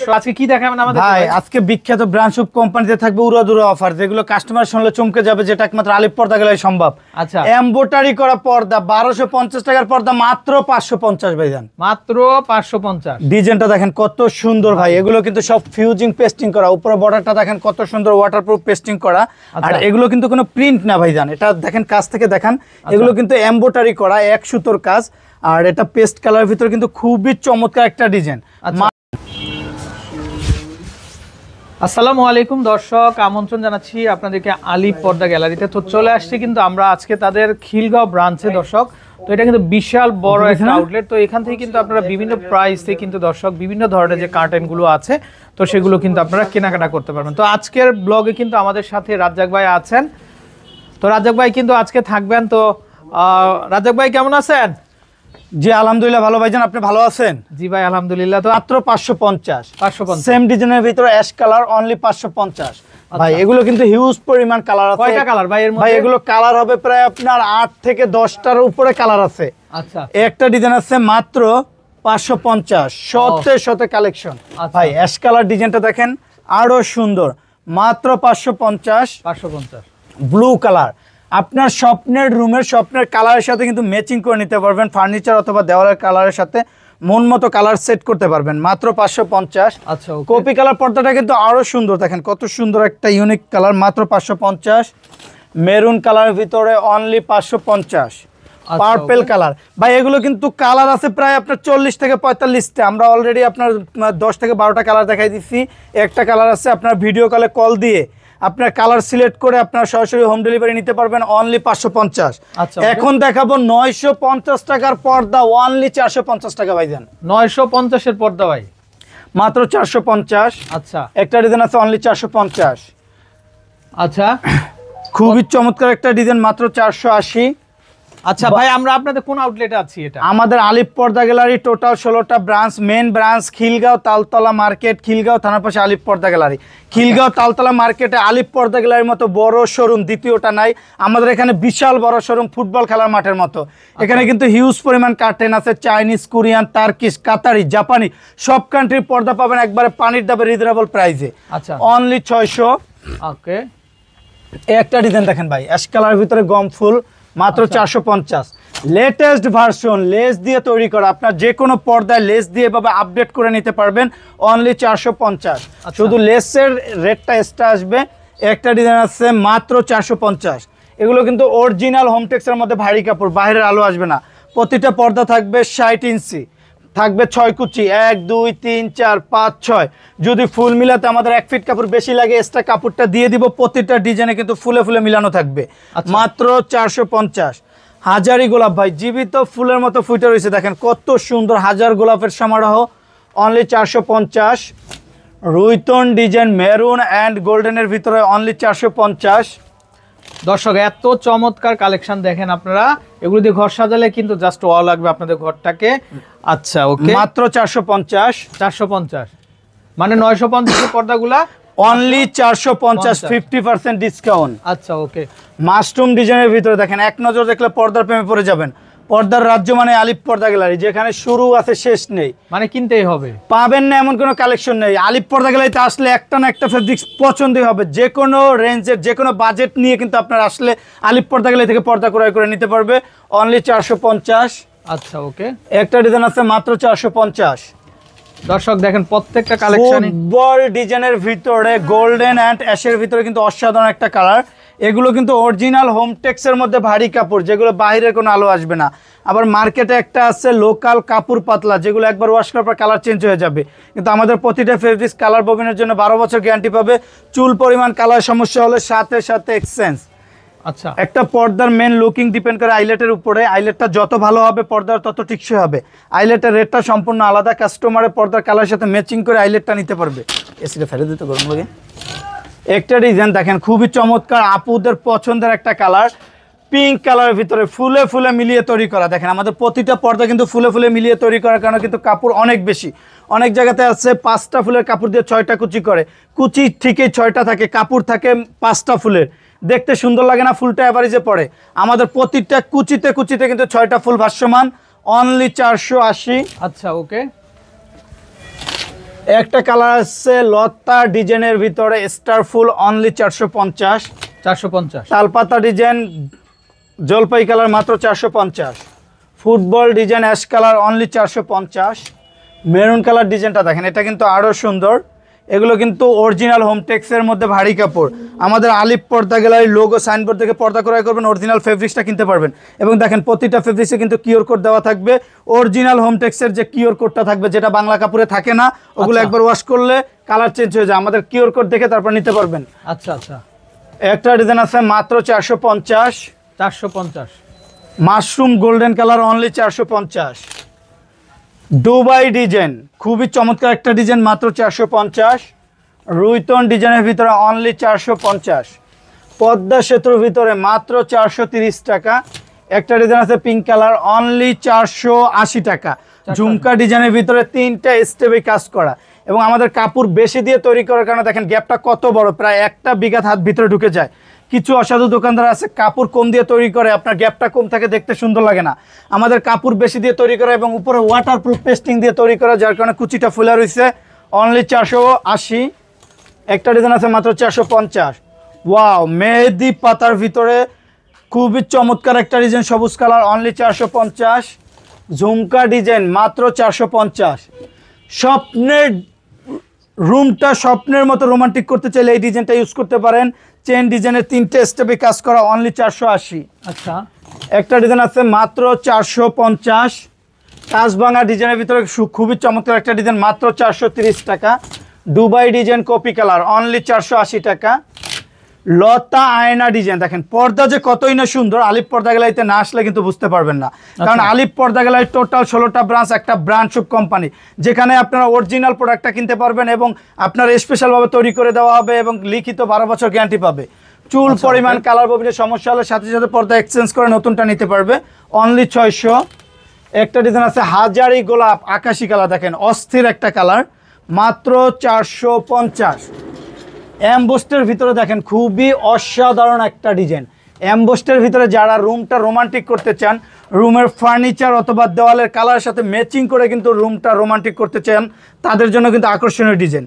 দর্শক আজকে কি দেখাবেন আমাদের ভাই? আজকে বিখ্যাত ব্র্যান্ড শুভ কোম্পানিতে থাকবে উড়াদুরা অফার, যেগুলো কাস্টমার শুনলে চমকে যাবে, যেটা একমাত্র আলিফ পর্দা গেলে সম্ভব। আচ্ছা, এমব্রয়ডারি করা পর্দা 1250 টাকার পর্দা মাত্র 550 ভাইজান, মাত্র 550। ডিজাইনটা দেখেন কত সুন্দর ভাই, এগুলো কিন্তু সব ফিউজিং পেস্টিং করা, উপরে বর্ডারটা দেখেন কত সুন্দর ওয়াটারপ্রুফ পেস্টিং করা। আর এগুলো কিন্তু কোনো প্রিন্ট না ভাইজান, এটা দেখেন কাছ থেকে দেখেন, এগুলো কিন্তু এমব্রয়ডারি করা এক সুতোর কাজ। আর এটা পেস্ট কালারের ভিতরে কিন্তু খুবই চমৎকার একটা ডিজাইন। আসসালামু আলাইকুম দর্শক, আমন্ত্রণ জানাচ্ছি আপনাদেরকে আলিফ পর্দা গ্যালারিতে। তো চলে আসছি কিন্তু আমরা আজকে তাদের খিলগাঁও ব্রাঞ্চে দর্শক। তো এটা কিন্তু বিশাল বড় একটা আউটলেট। তো এখান থেকে কিন্তু আপনারা বিভিন্ন প্রাইসে কিন্তু দর্শক বিভিন্ন ধরনের যে কার্টেনগুলো আছে তো সেগুলো কিন্তু আপনারা কেনাকাটা করতে পারবেন। তো আজকের ব্লগে কিন্তু আমাদের সাথে রাজ্জাক ভাই আছেন। তো রাজ্জাক ভাই কিন্তু আজকে থাকবেন। তো রাজ্জাক ভাই কেমন আছেন? জি আলহামদুলিল্লাহ ভালো ভাইজান, আপনি ভালো আছেন? জি ভাই আলহামদুলিল্লাহ। তো মাত্র 550 সেম ডিজাইনের ভিতরে অ্যাশ কালার অনলি 550 ভাই। এগুলো কিন্তু হিউজ পরিমাণ কালার আছে। কয়টা কালার ভাই এর মধ্যে? ভাই এগুলো কালার হবে প্রায় আপনার 8 থেকে 10টার উপরে কালার আছে। আচ্ছা, একটা ডিজাইন আছে মাত্র 550, শতে কালেকশন ভাই। অ্যাশ কালার ডিজাইনটা দেখেন আরো সুন্দর, মাত্র 550। ব্লু কালার আপনার স্বপ্নের রুমের স্বপ্নের কালারের সাথে কিন্তু ম্যাচিং করে নিতে পারবেন, ফার্নিচার অথবা দেওয়ালের কালারের সাথে মন মতো কালার সেট করতে পারবেন, মাত্র 550। আচ্ছা, কপি কালার পর্দাটা কিন্তু আরো সুন্দর, দেখেন কত সুন্দর একটা ইউনিক কালার, মাত্র 550। মেরুন কালারের ভিতরে অনলি 550। পার্পল কালার ভাই, এগুলো কিন্তু কালার আছে প্রায় আপনার 40 থেকে 45টা। আমরা অলরেডি আপনার 10 থেকে 12টা কালার দেখাই দিচ্ছি। একটা কালার আছে আপনার ভিডিও কলে কল দিয়ে আপনার কালার সিলেক্ট করে আপনার সরাসরি হোম ডেলিভারি নিতে পারবেন, অনলি 550। এখন দেখাবো 950 টাকার পর্দা, অনলি 450 টাকা ভাইজান। 950 এর পর্দা ভাই, মাত্র 450। আচ্ছা, একটা ডিজাইন আছে অনলি 450। আচ্ছা, খুবই চমৎকার একটা ডিজাইন, মাত্র 480। আচ্ছা ভাই, আমরা আপনাদের কোন আউটলেটে আছি? এটা আমাদের আলিফ পর্দা গ্যালারি, টোটাল 16টা branch. Main branch Khilgaon Taltala market, Khilgaon থানার পাশে আলিফ পর্দা গ্যালারি। খিলগাঁও তালতলা মার্কেটে আলিফ পর্দা গ্যালারির মতো বড় শোরুম দ্বিতীয়টা নাই। আমাদের এখানে বিশাল বড় শোরুম, ফুটবল খেলার মাঠের মতো। এখানে কিন্তু হিউজ পরিমাণ কার্টেন আছে, চাইনিজ, কোরিয়ান, টার্কিশ, কাতারি, জাপানি, সব কান্ট্রির পর্দা পাবেন একবারে পানির দামে রিজনেবল প্রাইসে, আচ্ছা, অনলি 600। ওকে, একটা ডিজাইন দেখেন ভাই, অ্যাশ কালারের ভিতরে গম ফুল, মাত্র 450। লেটেস্ট ভার্সন, লেস দিয়ে তৈরি করা, আপনার যে কোনো পর্দায় লেস দিয়ে এভাবে আপডেট করে নিতে পারবেন, অনলি 450। শুধু লেসের রেটটা এক্সট্রা আসবে। একটা ডিজাইন আছে মাত্র 450। এগুলো কিন্তু অরিজিনাল হোমটেক্সের মধ্যে ভারী কাপড়, বাইরের আলো আসবে না। প্রতিটা পর্দা থাকবে 60 ইঞ্চি, থাকবে 6 কুচি, 1 2 3 4 5 6। যদি ফুল মিলাতে আমাদের 1 ফিট কাপড় বেশি লাগে, এক্সট্রা কাপড়টা দিয়ে দিব। প্রতিটা ডিজাইনে কিন্তু ফুলে ফুলে মিলানো থাকবে, মাত্র 450। হাজারি গোলাপ ভাই, জীবিত ফুলের মতো ফুটে রয়েছে, দেখেন কত সুন্দর হাজার গোলাপের সমারোহ, অনলি 450। রুইতন ডিজাইন মেরুন অ্যান্ড গোল্ডেনের ভিতরে অনলি 450। দর্শক এত চমৎকার কালেকশন দেখেন আপনারা, এগুলো দিয়ে ঘর সাজালে কিন্তু জাস্ট ওয়াও লাগবে আপনাদের ঘরটাকে। আচ্ছা, ওকে, মাত্র 450। 450 মানে 950 এর পর্দাগুলা অনলি 450, 50% ডিসকাউন্ট। আচ্ছা, ওকে। মাশরুম ডিজাইনের ভিতরে দেখেন, এক নজর দেখলে পর্দার প্রেমে পড়ে যাবেন। পর্দার রাজ্য মানে আলিফ পর্দা গ্যালারি, যেখানে শুরু আছে শেষ নেই, মানে কিনতেই হবে, পাবেন না এমন কোনো কালেকশন নেই। আলিফ পর্দা গ্যালারিতে আসলে একটা না একটা ফেব্রিক্স পছন্দই হবে, যে কোনো রেঞ্জের যে কোনো বাজেট নিয়ে কিন্তু আপনার আসলে আলিফ পর্দা গ্যালারি থেকে পর্দা ক্রয় করে নিতে পারবে, অনলি 450। আচ্ছা, ওকে। একটা ডিজাইন আছে মাত্র 450। দর্শক দেখেন প্রত্যেকটা কালেকশন ফুটবল ডিজাইনের ভিতরে গোল্ডেন অ্যান্ড অ্যাশের ভিতরে কিন্তু অসাধারণ একটা কালার। এগুলো কিন্তু অরিজিনাল হোমটেক্সের মধ্যে ভারী কাপড়, যেগুলো বাইরের কোনো আলো আসবে না। আবার মার্কেটে একটা আছে লোকাল কাপড় পাতলা, যেগুলো একবার ওয়াশ করার পর কালার চেঞ্জ হয়ে যাবে। কিন্তু আমাদের প্রতিটা ফেব্রিক্স কালার ববিনের জন্য 12 বছর গ্যারান্টি পাবে। চুল পরিমাণ কালার সমস্যা হলে সাথে সাথে এক্সচেঞ্জ। আচ্ছা, একটা পর্দার মেন লুকিং ডিপেন্ড করে আইলেটের উপরে। আইলেটটা যত ভালো হবে পর্দার তত টিকসই হবে। আইলেটের রেটটা সম্পূর্ণ আলাদা, কাস্টমারের পর্দার কালারের সাথে ম্যাচিং করে আইলেটটা নিতে পারবে। এসিটা ফেলে দিতে গরম লাগে। একটা ডিজাইন দেখেন খুবই চমৎকার, আপুদের পছন্দের একটা কালার, পিঙ্ক কালারের ভিতরে ফুলে ফুলে মিলিয়ে তৈরি করা। দেখেন আমাদের প্রতিটা পর্দা কিন্তু ফুলে ফুলে মিলিয়ে তৈরি করার কারণে কিন্তু কাপড় অনেক বেশি। অনেক জায়গাতে আছে 5টা ফুলের কাপড় দিয়ে 6টা কুচি করে, কুচি ঠিকই 6টা থাকে, কাপড় থাকে 5টা ফুলের, দেখতে সুন্দর লাগে না, ফুলটা এভারেজে পড়ে। আমাদের প্রতিটা কুচিতে কুচিতে কিন্তু 6টা ফুল ভাসমান, অনলি 480। আচ্ছা, ওকে। একটা কালার আছে লতা ডিজাইনের ভিতরে স্টার ফুল অনলি 450। 450। তালপাতা ডিজাইন জলপাই কালার মাত্র 450। Football design ash colour only 450। Maroon colour ডিজাইনটা দেখেন, এটা কিন্তু আরও সুন্দর। এগুলো কিন্তু অরিজিনাল হোমটেক্সের মধ্যে ভারী কাপড়। আমাদের আলিফ পর্দা গ্যালারির লোগো সাইনবোর্ড থেকে পর্দা ক্রয় করবেন, অরিজিনাল ফেব্রিক্সটা কিনতে পারবেন। এবং দেখেন প্রতিটা ফেব্রিক্সে কিন্তু কিউআর কোড দেওয়া থাকবে। অরিজিনাল হোমটেক্সের যে কিউআর কোডটা থাকবে, যেটা বাংলা কাপড়ে থাকে না, ওগুলো একবার ওয়াশ করলে কালার চেঞ্জ হয়ে যায়। আমাদের কিউআর কোড দেখে তারপর নিতে পারবেন। আচ্ছা আচ্ছা। একটা ডিজাইন আছে মাত্র 450। 450। Mushroom golden colour only 450। Dubai design খুবই চমৎকার একটা ডিজাইন মাত্র 450। রুইতন ডিজাইনের ভিতরে অনলি 450। পদ্মা সেতুর ভিতরে মাত্র 430 টাকা। একটা ডিজাইন আছে পিঙ্ক কালার অনলি 480 টাকা। ঝুমকা ডিজাইনের ভিতরে 3টা স্টেপে কাজ করা এবং আমাদের কাপড় বেশি দিয়ে তৈরি করার কারণে দেখেন গ্যাপটা কত বড়, প্রায় 1 বিঘা হাত ভিতরে ঢুকে যায়। কিছু অসাধু দোকানদার আছে কাপড় কম দিয়ে তৈরি করে, আপনার গ্যাপটা কম থাকে, দেখতে সুন্দর লাগে না। আমাদের কাপড় বেশি দিয়ে তৈরি করা এবং উপরে ওয়াটারপ্রুফ পেস্টিং দিয়ে তৈরি করা, যার কারণে কুচিটা ফুলে রয়েছে। অনলি 480। একটা ডিজাইন আছে মাত্র 450। ওয়াও, মেহেদি পাতার ভিতরে খুবই চমৎকার একটা ডিজাইন সবুজ কালার অনলি 450। ঝুমকা ডিজাইন মাত্র 450। স্বপ্নের রুমটা স্বপ্নের মতো রোমান্টিক করতে চাইলে এই ডিজাইনটা ইউজ করতে পারেন। চেন ডিজাইনের 3টে স্টেপে কাজ করা অনলি 480। আচ্ছা। একটা ডিজাইন আছে মাত্র 450। কাঁচভাঙা ডিজাইনের ভিতরে খুবই চমৎকার একটা ডিজাইন মাত্র 430 টাকা। Dubai design copy colour only 480 টাকা। লতা আয়না ডিজাইন দেখেন, পর্দা যে কতই না সুন্দর। আলিফ পর্দা গ্যালারিতে না আসলে কিন্তু বুঝতে পারবেন না, কারণ আলিফ পর্দা গ্যালারি টোটাল 16টা ব্রাঞ্চ, একটা ব্র্যান্ড সব কোম্পানি, যেখানে আপনারা অরিজিনাল প্রোডাক্টটা কিনতে পারবেন এবং আপনার স্পেশালভাবে তৈরি করে দেওয়া হবে এবং লিখিত 12 বছর গ্যারান্টি পাবে। চুল পরিমাণ কালার ববিনের সমস্যা হলে সাথে সাথে পর্দা এক্সচেঞ্জ করে নতুনটা নিতে পারবে অনলি 600। একটা ডিজাইন আছে হাজারি গোলাপ আকাশি কালার, দেখেন অস্থির একটা কালার মাত্র 450। অ্যাম্বোস্টের ভিতরে দেখেন খুবই অসাধারণ একটা ডিজাইন। অ্যাম্বোস্টের ভিতরে যারা রুমটা রোমান্টিক করতে চান, রুমের ফার্নিচার অথবা দেওয়ালের কালারের সাথে ম্যাচিং করে কিন্তু রুমটা রোমান্টিক করতে চান, তাদের জন্য কিন্তু আকর্ষণীয় ডিজাইন।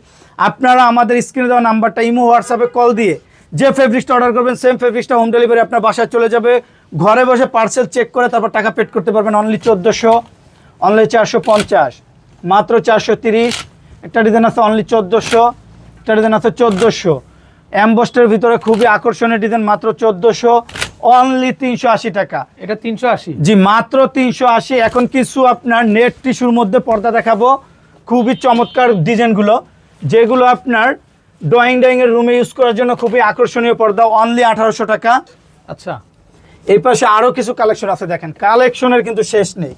আপনারা আমাদের স্ক্রিনে দেওয়া নাম্বারটা ইমো হোয়াটসঅ্যাপে কল দিয়ে যে ফেব্রিক্সটা অর্ডার করবেন, সেম ফেব্রিক্সটা হোম ডেলিভারি আপনার বাসায় চলে যাবে। ঘরে বসে পার্সেল চেক করে তারপর টাকা পেড করতে পারবেন অনলি 1400। অনলি 450 মাত্র 430। একটা ডিজাইন আছে অনলি 1400। একটা ডিজাইন আছে 1400। অ্যাম্বোস্টের ভিতরে খুবই আকর্ষণীয় ডিজাইন মাত্র 1400। অনলি 380 টাকা। এটা 380? জি মাত্র 380। এখন কিছু আপনার নেট টিস্যুর মধ্যে পর্দা দেখাবো, খুবই চমৎকার ডিজাইনগুলো, যেগুলো আপনার ড্রয়িং রুমে ইউজ করার জন্য খুবই আকর্ষণীয় পর্দা অনলি 1800 টাকা। আচ্ছা। এই পাশে আরও কিছু কালেকশন আছে, দেখেন কালেকশনের কিন্তু শেষ নেই।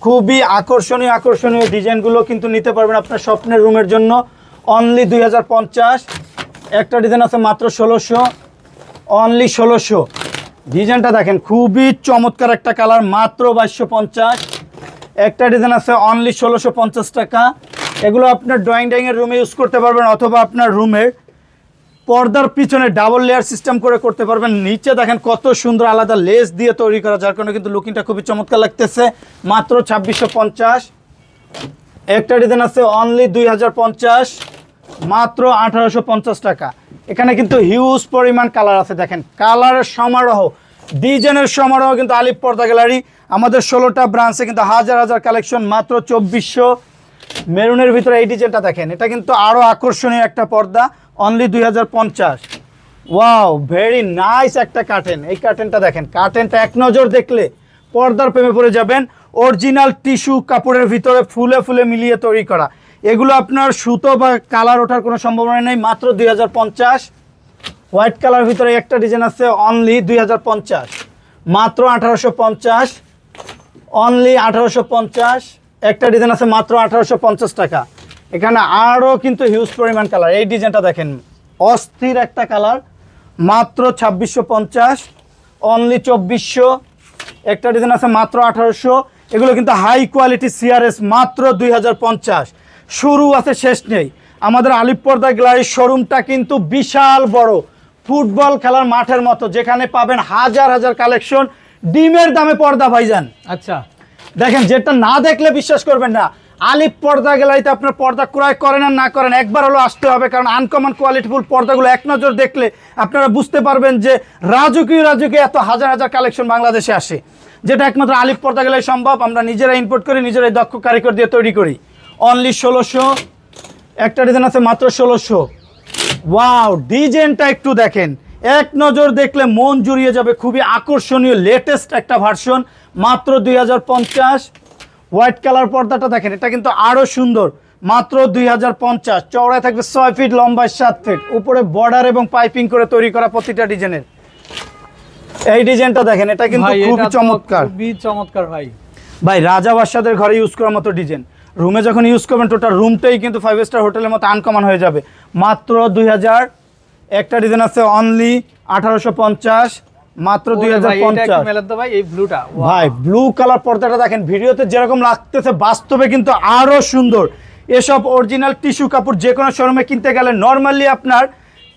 খুবই আকর্ষণীয় ডিজাইনগুলো কিন্তু নিতে পারবেন আপনার স্বপ্নের রুমের জন্য অনলি 2050। একটা ডিজাইন আছে মাত্র 1600। অনলি 1600। ডিজাইনটা দেখেন খুবই চমৎকার একটা কালার মাত্র 2250। একটা ডিজাইন আছে অনলি 1650 টাকা। এগুলো আপনার ড্রয়িংয়ের রুমে ইউজ করতে পারবেন অথবা আপনার রুমের পর্দার পিছনে ডাবল লেয়ার সিস্টেম করে করতে পারবেন। নিচে দেখেন কত সুন্দর আলাদা লেস দিয়ে তৈরি করা, যার কারণে কিন্তু লুকিংটা খুবই চমৎকার লাগতেছে মাত্র 2650। একটা ডিজাইন আছে অনলি 2050 মাত্র 1850 টাকা। এখানে কিন্তু হিউজ পরিমাণ কালার আছে, দেখেন কালারের সমারোহ, ডিজাইনের সমারোহ কিন্তু আলিফ পর্দা গ্যালারি। আমাদের 16টা ব্রাঞ্চে কিন্তু হাজার কালেকশন মাত্র 2400। মেরুনের ভিতরে এই ডিজাইনটা দেখেন, এটা কিন্তু আরও আকর্ষণীয় একটা পর্দা অনলি 2050। ওয়াও, ভেরি নাইস একটা কার্টেন। এই কার্টেনটা দেখেন, কার্টেনটা এক নজর দেখলে পর্দার প্রেমে পড়ে যাবেন। অরিজিনাল টিস্যু কাপড়ের ভিতরে ফুলে ফুলে মিলিয়ে তৈরি করা, এগুলো আপনার সুতো বা কালার ওঠার কোনো সম্ভাবনা নেই মাত্র 2050। হোয়াইট কালার ভিতরে একটা ডিজাইন আছে অনলি 2050 মাত্র 1850। অনলি 1850। একটা ডিজাইন আছে মাত্র 1850 টাকা। এখানে আরও কিন্তু হিউজ পরিমাণ কালার। এই ডিজাইনটা দেখেন অস্থির একটা কালার মাত্র 2650। অনলি 2400। একটা ডিজাইন আছে মাত্র 1800। এগুলো কিন্তু হাই কোয়ালিটি সিআরএস মাত্র 2050। শুরু আছে শেষ নেই। আমাদের আলিফ পর্দা গ্যালারির শোরুমটা কিন্তু বিশাল বড়, ফুটবল খেলার মাঠের মতো, যেখানে পাবেন হাজার কালেকশন। ডিমের দামে পর্দা ভাইজান। আচ্ছা। দেখেন যেটা না দেখলে বিশ্বাস করবেন না। আলিফ পর্দা গ্যালারিতে আপনার পর্দা ক্রয় করেন আর না করেন, একবার হলো আসতে হবে, কারণ আনকমন কোয়ালিটিফুল পর্দাগুলো এক নজর দেখলে আপনারা বুঝতে পারবেন যে রাজকীয় এত হাজার হাজার কালেকশন বাংলাদেশে আসে, যেটা একমাত্র আলিফ পর্দা গ্যালারি সম্ভব। আমরা নিজেরা ইম্পোর্ট করি, নিজেরাই দক্ষ কারিগর দিয়ে তৈরি করি। অনলি 1600। একটা ডিজাইন আছে মাত্র 1600। ওয়াও, ডিজাইনটা একটু দেখেন, এক নজর দেখলে মন জুড়িয়ে যাবে। খুবই আকর্ষণীয় লেটেস্ট একটা ভার্সন, মাত্র 2050। হোয়াইট কালার পর্দাটা দেখেন, এটা কিন্তু আরো সুন্দর, মাত্র 2050। চওড়ায় থাকবে 6 ফিট, লম্বায় 7 ফিট, উপরে বর্ডার এবং পাইপিং করে তৈরি করা প্রতিটা ডিজাইনের। এই ডিজাইনটা দেখেন, এটা কিন্তু খুবই চমৎকার, খুবই চমৎকার ভাই। ভাই রাজা বাদশাদের ঘরে ইউজ করার মতো ডিজাইন। রুমে যখন ইউজ করবেন টোটাল রুমটাই কিন্তু 5 স্টার হোটেলের মতো আনকমন হয়ে যাবে। মাত্র 2000। একটা ডিজাইন আছে অনলি 1850, মাত্র 2050। ভাই এই ব্লুটা, ভাই ব্লু কালার পর্দাটা দেখেন, ভিডিওতে যেরকম লাগতেছে বাস্তবে কিন্তু আরো সুন্দর। এসব অরিজিনাল টিস্যু কাপড় যে কোনো শোরুমে কিনতে গেলে নর্মালি আপনার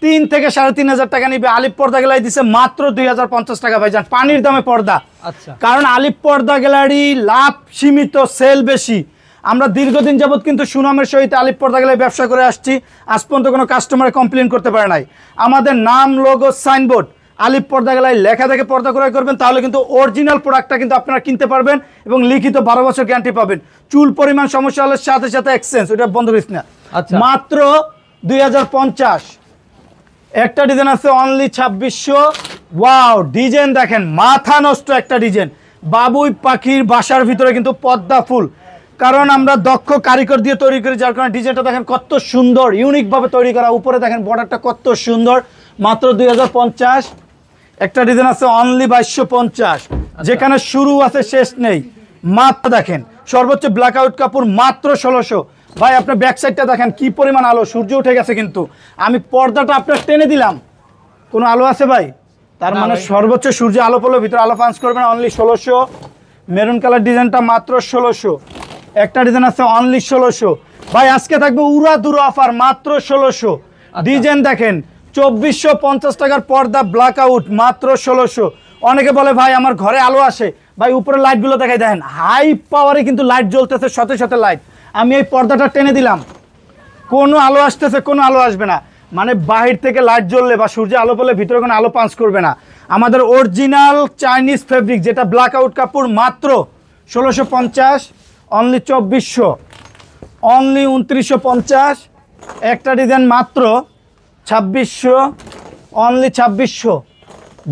3 থেকে 3500 টাকা নিবে। আলিফ পর্দা গ্যালারি দিচ্ছে মাত্র 2050 টাকা। ভাই যান, পানির দামে পর্দা। আচ্ছা, কারণ আলিফ পর্দা গ্যালারি লাভ সীমিত, সেল বেশি। আমরা দীর্ঘদিন যাবত কিন্তু সুনামের সহিত আলিফ পর্দা গ্যালারি ব্যবসা করে আসছি, আজ পর্যন্ত কোনো কাস্টমার কমপ্লেন করতে পারে নাই। আমাদের নাম, লোগো, সাইনবোর্ড আলিফ পর্দা গ্যালারি লেখা থেকে পর্দা ক্রয় করবেন, তাহলে কিন্তু অরিজিনাল প্রোডাক্টটা কিন্তু আপনারা কিনতে পারবেন এবং লিখিত 12 বছর গ্যারান্টি পাবেন। চুল পরিমাণ সমস্যা হলে সাথে সাথে এক্সচেঞ্জ, ওটা বন্ধ করিস না। আচ্ছা, মাত্র 2050। একটা ডিজাইন আছে অনলি 2600। ওয়াও, ডিজাইন দেখেন, মাথা নষ্ট একটা ডিজাইন। বাবুই পাখির বাসার ভিতরে কিন্তু পদ্মা ফুল, কারণ আমরা দক্ষ কারিগর দিয়ে তৈরি করি, যার কারণে ডিজাইনটা দেখেন কত সুন্দর, ইউনিকভাবে তৈরি করা। উপরে দেখেন বর্ডারটা কত সুন্দর, মাত্র 2050। একটা ডিজাইন আছে অনলি 2250, যেখানে শুরু আছে শেষ নেই। মাত্র দেখেন সর্বোচ্চ ব্ল্যাক আউট কাপড়, মাত্র 1600। ভাই আপনার ব্যাক সাইডটা দেখেন কি পরিমাণ আলো, সূর্য উঠে গেছে, কিন্তু আমি পর্দাটা আপনার টেনে দিলাম, কোনো আলো আছে ভাই? তার মানে সর্বোচ্চ সূর্য আলো পড়লে ভিতরে আলো পাঞ্চ করবেন। অনলি 1600। মেরুন কালার ডিজাইনটা মাত্র 1600। একটা ডিজাইন আছে অনলি 1600। ভাই আজকে থাকবে উড়া দুরা অফার, মাত্র 1600। ডিজাইন দেখেন, 2450 টাকার পর্দা ব্ল্যাক আউট, মাত্র 1600। অনেকে বলে ভাই আমার ঘরে আলো আসে, ভাই উপরে লাইটগুলো দেখাই, দেখেন হাই পাওয়ারে কিন্তু লাইট জ্বলতেছে, সাথে সাথে লাইট। আমি এই পর্দাটা টেনে দিলাম, কোনো আলো আসতেছে, কোনো আলো আসবে না, মানে বাহির থেকে লাইট জ্বললে বা সূর্যে আলো পড়লে ভিতরে কোনো আলো পাঞ্চ করবে না। আমাদের অরিজিনাল চাইনিজ ফেব্রিক, যেটা ব্ল্যাক আউট কাপড়, মাত্র 1650। অনলি 2400। অনলি 2950। একটা ডিজাইন মাত্র 2600। অনলি 2600।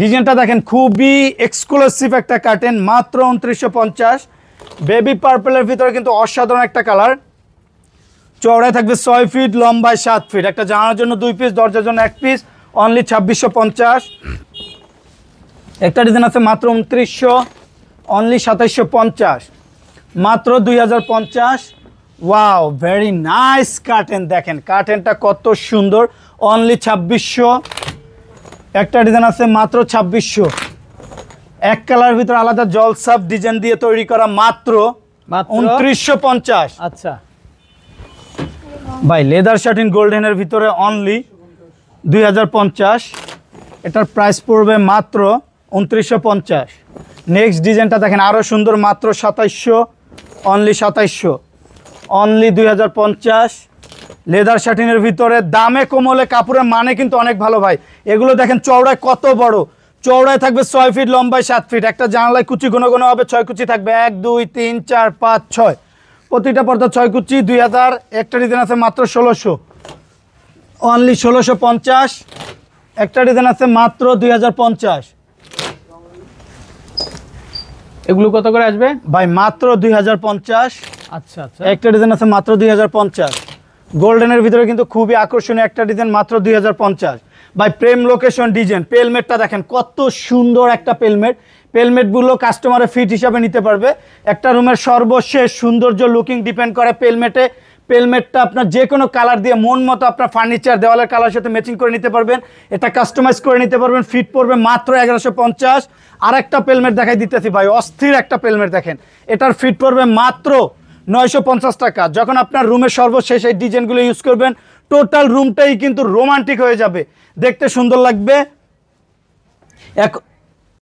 ডিজাইনটা দেখেন, খুবই এক্সক্লুসিভ একটা কার্টেন, মাত্র 2950। বেবি পার্পলের ভিতরে কিন্তু অসাধারণ একটা কালার। চওড়ায় থাকবে 6 ফিট, লম্বায় 7 ফিট। একটা জানালার জন্য 2 পিস, দরজার জন্য 1 পিস। অনলি 2650। একটা ডিজাইন আছে মাত্র 2900। অনলি 2750। মাত্র 2050। Wow, very nice curtain. দেখেন কার্টেনটা কত সুন্দর, অনলি 2600। একটা ডিজাইন আছে মাত্র 2600। এক কালার ভিতরে আলাদা জলসাপ ডিজাইন দিয়ে তৈরি করা, মাত্র 2950। আচ্ছা ভাই লেদার শার্টিন গোল্ডেনের ভিতরে অনলি 2050। এটার প্রাইস পড়বে মাত্র 2950। নেক্সট ডিজাইনটা দেখেন আরও সুন্দর, মাত্র 2700। অনলি 2700। অনলি 2050। লেদার শার্টিনের ভিতরে দামে কমলে কাপড়ের মানে কিন্তু অনেক ভালো ভাই। এগুলো দেখেন চওড়ায় কত বড়, চওড়ায় থাকবে 6 ফিট, লম্বায় 7 ফিট। একটা জানালায় কুচি ঘন ঘন হবে, 6 কুচি থাকবে, 1 2 3 4 5 6, প্রতিটা পর্দা 6 কুচি। 2000। একটা ডিজাইন আছে মাত্র 1600। অনলি 1650। একটা ডিজাইন আছে মাত্র 2050। এগুলো কত করে আসবে ভাই? মাত্র 2050। আচ্ছা আচ্ছা। একটা ডিজাইন আছে মাত্র 2050। গোল্ডেনের ভিতরে কিন্তু খুবই আকর্ষণীয় একটা ডিজাইন, মাত্র 2050। ভাই প্রেম লোকেশন ডিজাইন, পেলমেটটা দেখেন কত সুন্দর একটা পেলমেট। পেলমেটগুলো কাস্টমারের ফিট হিসাবে নিতে পারবে। একটা রুমের সর্বশেষ সৌন্দর্য লুকিং ডিপেন্ড করে পেলমেটে। পেলমেটটা আপনার যে কোনো কালার দিয়ে মন মতো আপনার ফার্নিচার দেওয়ালের কালার সাথে ম্যাচিং করে নিতে পারবেন। এটা কাস্টমাইজ করে নিতে পারবেন। ফিট পড়বে মাত্র 1150। আর একটা পেলমেট দেখাই দিতেছি ভাই, অস্থির একটা পেলমেট দেখেন, এটার ফিট পড়বে মাত্র 950 টাকা। যখন আপনার রুমের সর্বশেষ এই ডিজাইনগুলো ইউজ করবেন, টোটাল রুমটাই কিন্তু রোমান্টিক হয়ে যাবে, দেখতে সুন্দর লাগবে।